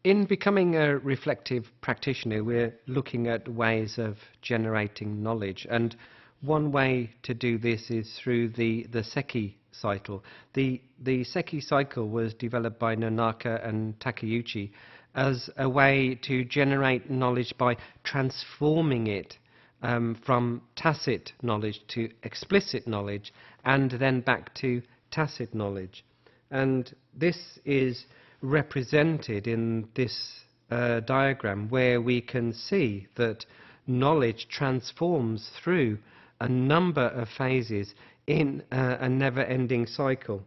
In becoming a reflective practitioner, we're looking at ways of generating knowledge, and one way to do this is through the Seki cycle. The Seki cycle was developed by Nonaka and Takeuchi as a way to generate knowledge by transforming it from tacit knowledge to explicit knowledge, and then back to tacit knowledge. And this is represented in this diagram, where we can see that knowledge transforms through a number of phases in a never-ending cycle.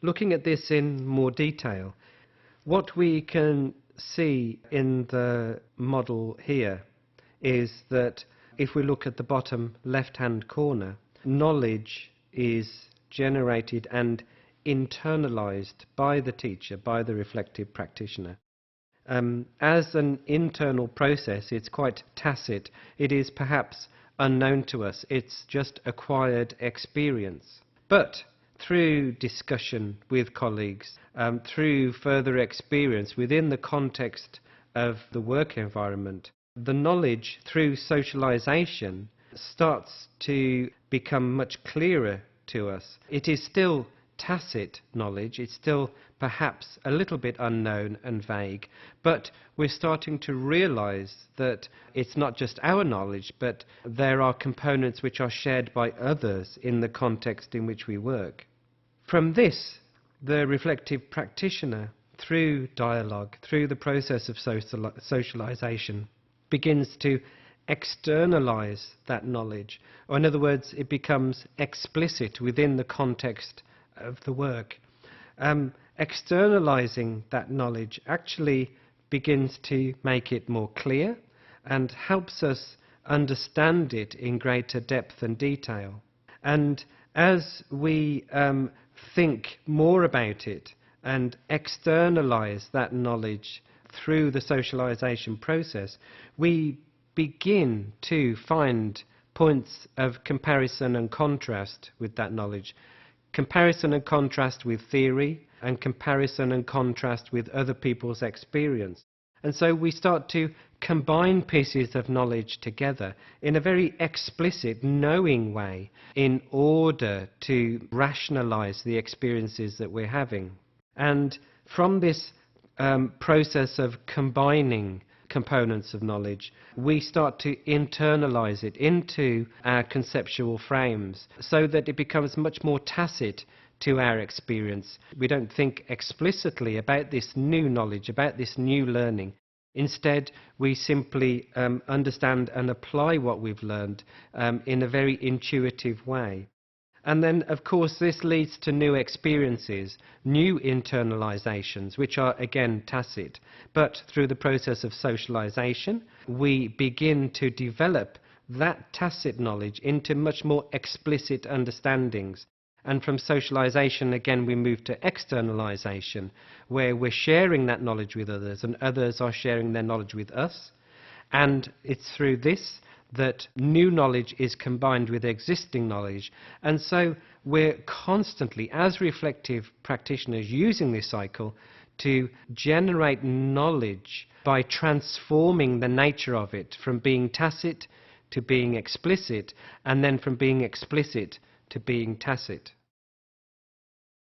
Looking at this in more detail, what we can see in the model here is that if we look at the bottom left-hand corner, knowledge is generated and internalized by the teacher, by the reflective practitioner. As an internal process, it's quite tacit. It is perhaps unknown to us. It's just acquired experience. But through discussion with colleagues, through further experience within the context of the work environment, the knowledge through socialization starts to become much clearer to us. It is still tacit knowledge, it's still perhaps a little bit unknown and vague, but we're starting to realize that it's not just our knowledge, but there are components which are shared by others in the context in which we work. From this, the reflective practitioner, through dialogue, through the process of socialization, begins to externalize that knowledge, or in other words, it becomes explicit within the context of the work. Externalizing that knowledge actually begins to make it more clear and helps us understand it in greater depth and detail. And as we think more about it and externalize that knowledge through the socialization process, we begin to find points of comparison and contrast with that knowledge. Comparison and contrast with theory, and comparison and contrast with other people's experience. And so we start to combine pieces of knowledge together in a very explicit, knowing way in order to rationalize the experiences that we're having. And from this process of combining components of knowledge, we start to internalize it into our conceptual frames so that it becomes much more tacit to our experience. We don't think explicitly about this new knowledge, about this new learning. Instead, we simply understand and apply what we've learned in a very intuitive way. And then, of course, this leads to new experiences, new internalizations, which are, again, tacit. But through the process of socialization, we begin to develop that tacit knowledge into much more explicit understandings. And from socialization, again, we move to externalization, where we're sharing that knowledge with others, and others are sharing their knowledge with us. And it's through this that new knowledge is combined with existing knowledge. And so we're constantly, as reflective practitioners, using this cycle to generate knowledge by transforming the nature of it from being tacit to being explicit, and then from being explicit to being tacit.